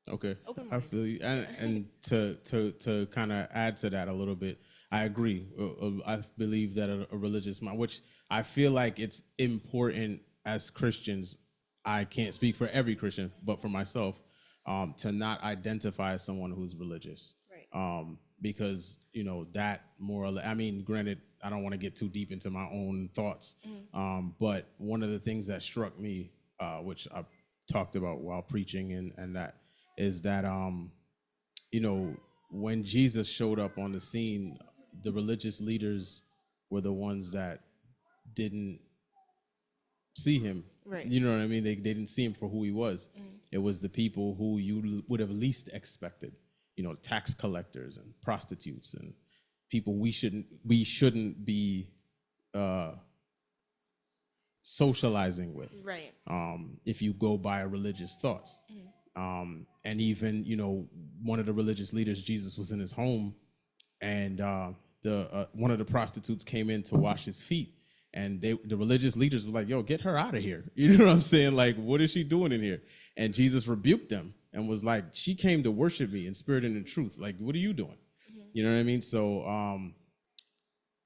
Okay, Open I minded. feel you. Yeah. And to kind of add to that a little bit, I agree. I believe that a religious mind, which I feel like it's important as Christians. I can't speak for every Christian, but for myself, to not identify as someone who's religious, Right. because that more or less. I mean, granted, I don't want to get too deep into my own thoughts, Hmm. but one of the things that struck me, which I talked about while preaching, and that is that you know when Jesus showed up on the scene, the religious leaders were the ones that didn't see him. Right. You know what I mean? They didn't see him for who he was. Hmm. It was the people who you would have least expected. Tax collectors and prostitutes and people we shouldn't be uh, socializing with. Right. If you go by religious thoughts, Hmm. and even one of the religious leaders, Jesus was in his home, and the one of the prostitutes came in to wash his feet, and the religious leaders were like, "Yo, get her out of here!" You know what I'm saying? Like, what is she doing in here? And Jesus rebuked them and was like, "She came to worship me in spirit and in truth. Like, what are you doing?" Hmm. You know what I mean? So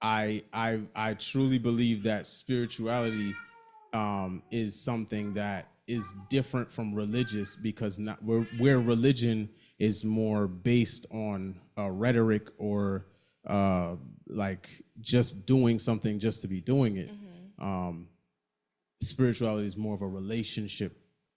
I truly believe that spirituality is something that is different from religious, because not where religion is more based on rhetoric or like just doing something just to be doing it. Hmm. Um, Spirituality is more of a relationship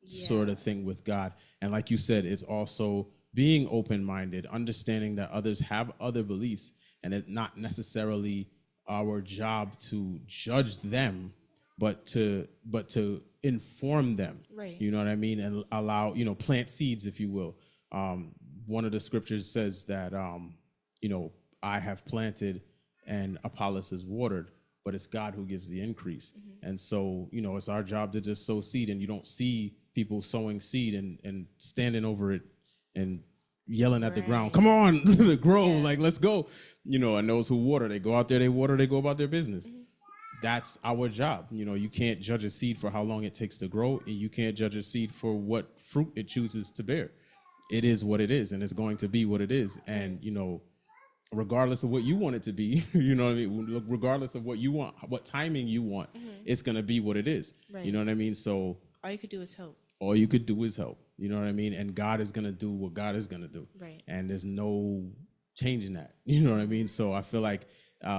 sort Yeah. of thing with God, and like you said, it's also being open-minded, understanding that others have other beliefs, and it's not necessarily our job to judge them, but to inform them. Right. You know what I mean? And allow, plant seeds, if you will. One of the scriptures says that you know I have planted and Apollos has watered, but it's God who gives the increase. Hmm. And so, it's our job to just sow seed, and you don't see people sowing seed and standing over it and yelling at the ground, Right. come on, grow, Yeah. like, let's go. And those who water, they go out there, they water, they go about their business. Hmm. That's our job. You can't judge a seed for how long it takes to grow, and you can't judge a seed for what fruit it chooses to bear. It is what it is, and it's going to be what it is. Right. And regardless of what you want it to be, you know what I mean? Regardless of what you want, what timing you want, Hmm. it's going to be what it is. You Right. know what I mean? So All you could do is help. all you could do is help. You know what I mean? And God is going to do what God is going to do. Right. And there's no changing that. You know what I mean? So I feel like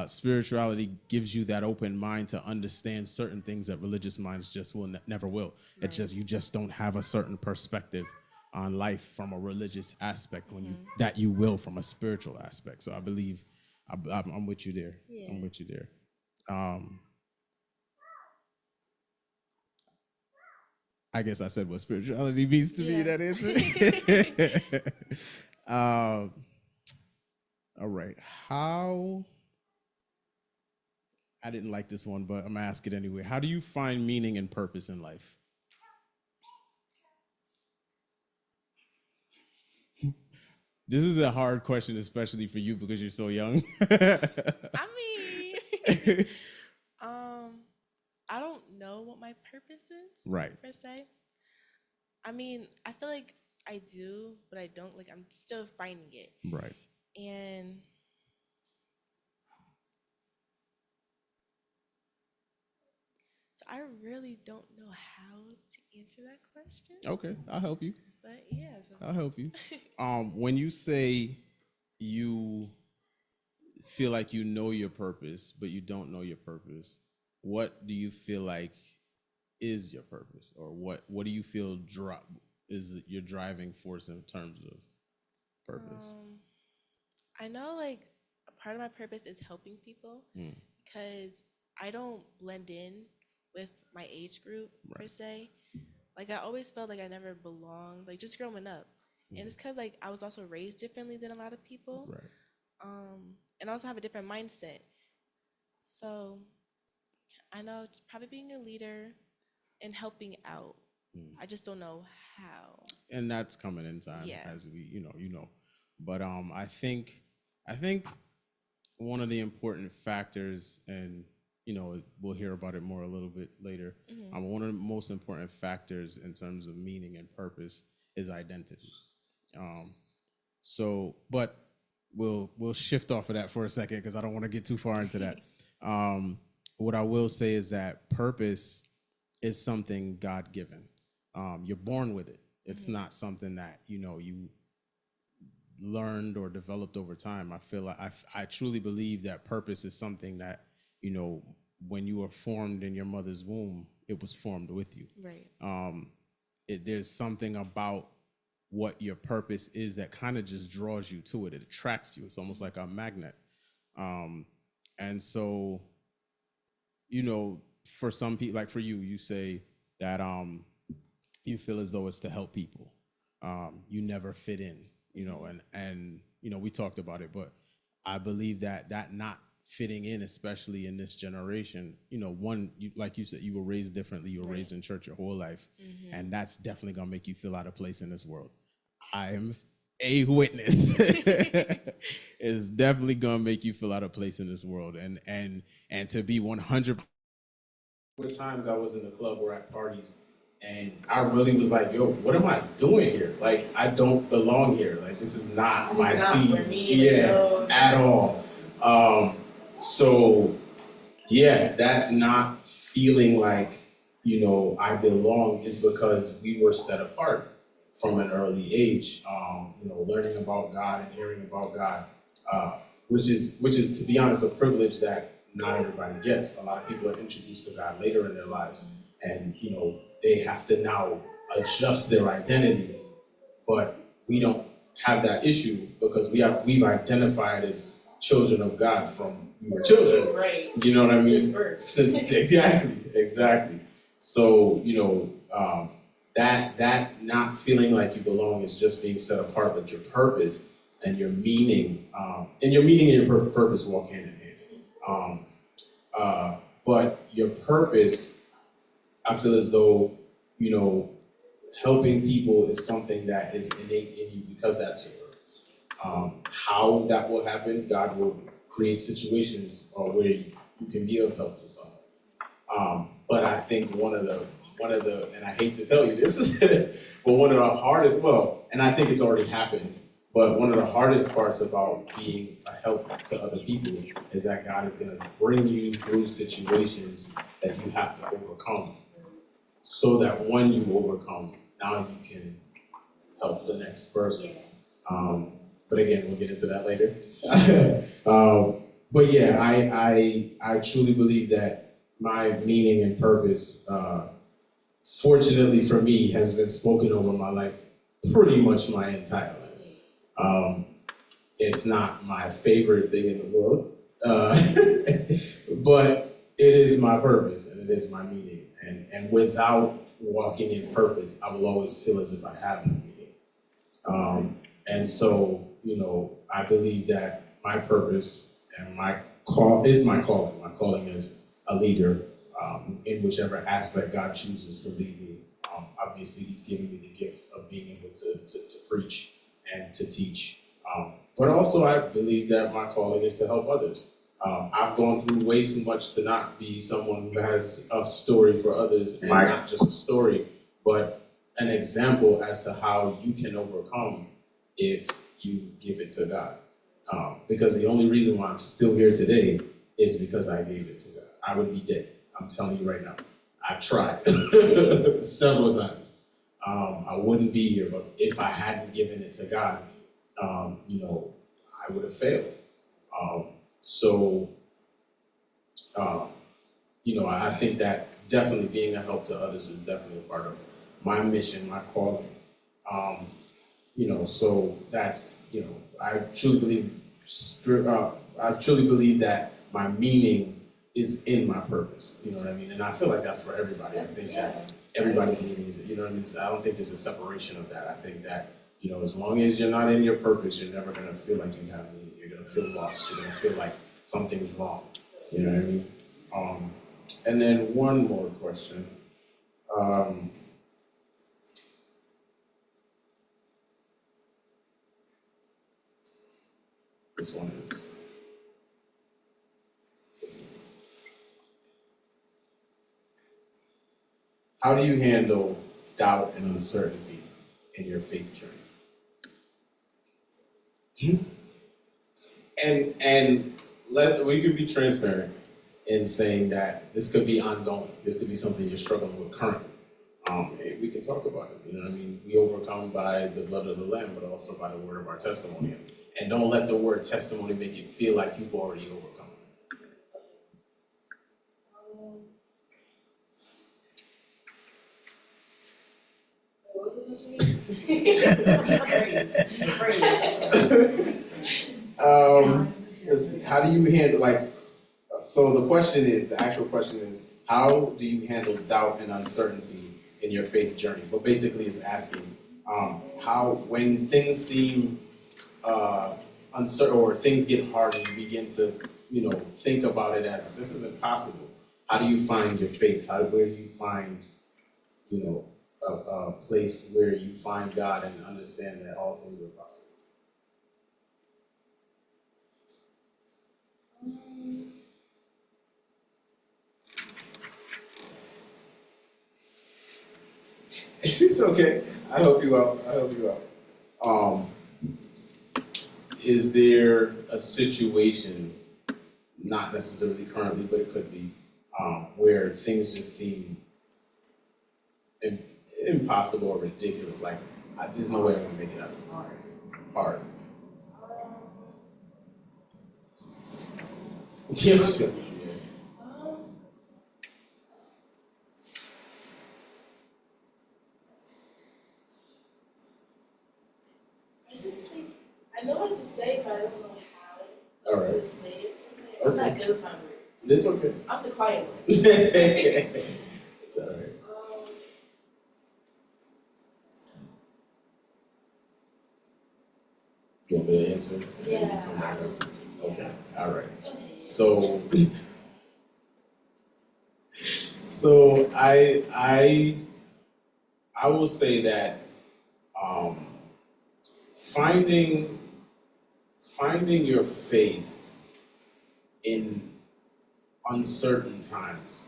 spirituality gives you that open mind to understand certain things that religious minds just will never will. It's Right. just you just don't have a certain perspective on life from a religious aspect when you Hmm. that you will from a spiritual aspect. So I believe I'm with you there. I'm Yeah. with you there. Um, I guess I said what spirituality means to me. Yeah. That answer. um, all right. How? I didn't like this one, but I'm gonna ask it anyway. How do you find meaning and purpose in life? This is a hard question, especially for you because you're so young. I mean, um, I don't know what my purpose is Right. per se. I mean, I feel like I do, but I don't. Like, I'm still finding it, Right. and so I really don't know how to answer that question. Okay. I'll help you. But yeah, I'll help you. so When you say you feel like you know your purpose, but you don't know your purpose, what do you feel like is your purpose, or what do you feel is your driving force in terms of purpose? um, I know like a part of my purpose is helping people Mm, because I don't blend in with my age group per right. se. Like I always felt like I never belonged, like just growing up. And Mm, it's because like I was also raised differently than a lot of people. right. And I also have a different mindset. So I know it's probably being a leader and helping out. Mm. I just don't know how. And that's coming in time Yeah. as we. But I think one of the important factors, and we'll hear about it more a little bit later. Hmm. One of the most important factors in terms of meaning and purpose is identity. But we'll shift off of that for a second because I don't want to get too far into that. What I will say is that purpose is something God given. You're born with it. It's not something that you learned or developed over time. I feel like I truly believe that purpose is something that when you were formed in your mother's womb, it was formed with you. Right. There's something about what your purpose is that kind of just draws you to it. It attracts you. It's almost like a magnet. And so, for some people, like for you, you say that you feel as though it's to help people. You never fit in, and we talked about it, but I believe that not fitting in, especially in this generation, like you said, you were raised differently. You were raised in church your whole life, and that's definitely gonna make you feel out of place in this world. I'm a witness. It's definitely gonna make you feel out of place in this world, and to be 100. What times I was in the club or at parties, and I really was like, "Yo, what am I doing here? Like, I don't belong here. Like, this is not my seat, at all." So, yeah, that not feeling like I belong is because we were set apart from an early age. Learning about God and hearing about God, which is to be honest a privilege that not everybody gets. A lot of people are introduced to God later in their lives, and they have to now adjust their identity. But we don't have that issue because we've identified as children of God from we were children. Right. You know what I mean? Since birth. Exactly. So that not feeling like you belong is just being set apart, but your purpose and your meaning, and your purpose walk hand in hand. But your purpose, I feel as though, helping people is something that is innate in you because that's your purpose. How that will happen, God will create situations where you can be of help to someone. But I think one of the, and I hate to tell you this, but one of the hardest, and I think it's already happened, but one of the hardest parts about being a help to other people is that God is going to bring you through situations that you have to overcome, so that when you overcome, now you can help the next person. But again, we'll get into that later. But yeah, I truly believe that my meaning and purpose, fortunately for me, has been spoken over my life pretty much my entire life. It's not my favorite thing in the world, but it is my purpose and it is my meaning. And without walking in purpose, I will always feel as if I have no meaning. And so, I believe that my purpose and my call is my calling. My calling is a leader, in whichever aspect God chooses to lead me. Obviously, He's given me the gift of being able to preach and to teach. But also, I believe that my calling is to help others. I've gone through way too much to not be someone who has a story for others, and not just a story, but an example as to how you can overcome if you give it to God. Because the only reason why I'm still here today is because I gave it to God. I would be dead. I'm telling you right now. I've tried several times. I wouldn't be here, but if I hadn't given it to God, I would have failed. I think that definitely being a help to others is definitely a part of my mission, my calling. So that's, I truly believe that my meaning is in my purpose. You know what I mean? And I feel like that's for everybody. I think that everybody's meaning is, I don't think there's a separation of that. I think that, as long as you're not in your purpose, you're never going to feel like you have meaning. You're going to feel lost. You're going to feel like something's wrong. You know what I mean? And then one more question. This one is, how do you handle doubt and uncertainty in your faith journey? And we could be transparent in saying that this could be ongoing. This could be something you're struggling with currently. And we can talk about it. You know what I mean? We overcome by the blood of the Lamb, but also by the word of our testimony. And don't let the word testimony make you feel like you've already overcome. Let's see, how do you handle, so the actual question is, how do you handle doubt and uncertainty in your faith journey? But basically it's asking, when things seem uncertain or things get hard and you begin to, think about it as, this is impossible. How do you find your faith? Where do you find, a place where you find God and understand that all things are possible? It's okay. I help you out. Is there a situation, not necessarily currently, but it could be, where things just seem impossible or ridiculous? Like, there's no way I'm gonna make it out of this. Hard. Yeah, sure. I know what to say, but I don't know how All right. to say it. I'm not good with my words. It's okay. I'm the quiet one. It's all right. You want me to answer? Yeah. Okay. All right. So I will say that finding your faith in uncertain times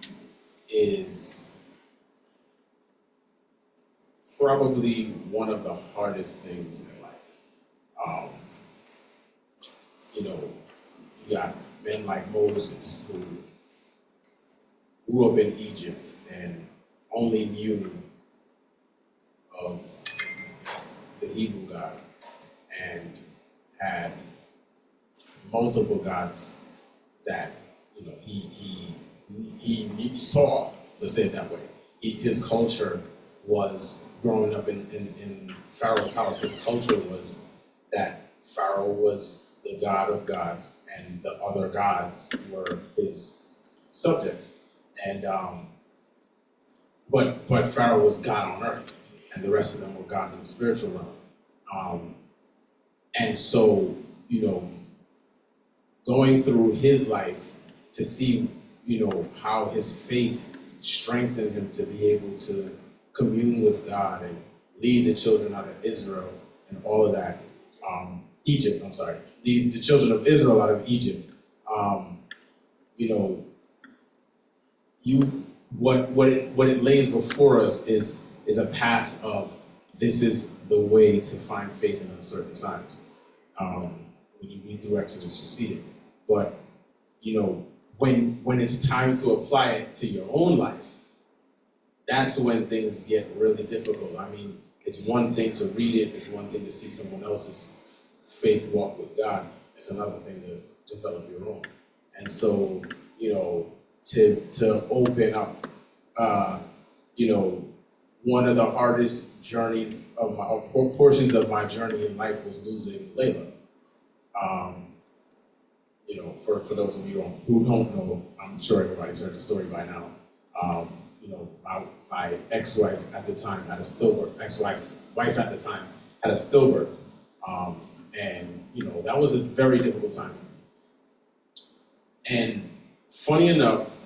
is probably one of the hardest things in life. You got men like Moses who grew up in Egypt and only knew of the Hebrew God and had multiple gods that he saw. Let's say it that way. His culture was growing up in Pharaoh's house. His culture was that Pharaoh was the god of gods, and the other gods were his subjects. And but Pharaoh was God on earth, and the rest of them were God in the spiritual realm. And so, going through his life to see, how his faith strengthened him to be able to commune with God and lead the children out of Israel and all of that. Egypt, I'm sorry, the children of Israel out of Egypt. What it lays before us is a path of, this is the way to find faith in uncertain times. When you read through Exodus, you see it. But when it's time to apply it to your own life, that's when things get really difficult. I mean, it's one thing to read it, it's one thing to see someone else's faith walk with God. It's another thing to develop your own. And so, to open up, one of the hardest journeys of portions of my journey in life was losing Layla. For those of you who don't know, I'm sure everybody's heard the story by now. My ex-wife at the time had a stillbirth. Wife at the time had a stillbirth, and that was a very difficult time for me. And funny enough,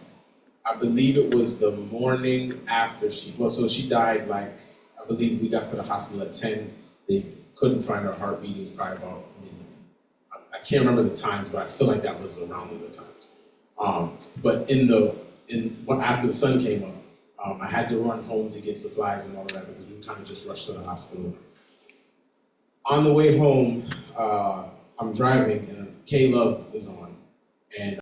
I believe it was the morning after she died. I believe we got to the hospital at 10. They couldn't find her heartbeat. It was probably about, I can't remember the times, but I feel like that was around the times. But after the sun came up, I had to run home to get supplies and all of that because we kind of just rushed to the hospital. On the way home, I'm driving and K Love is on, and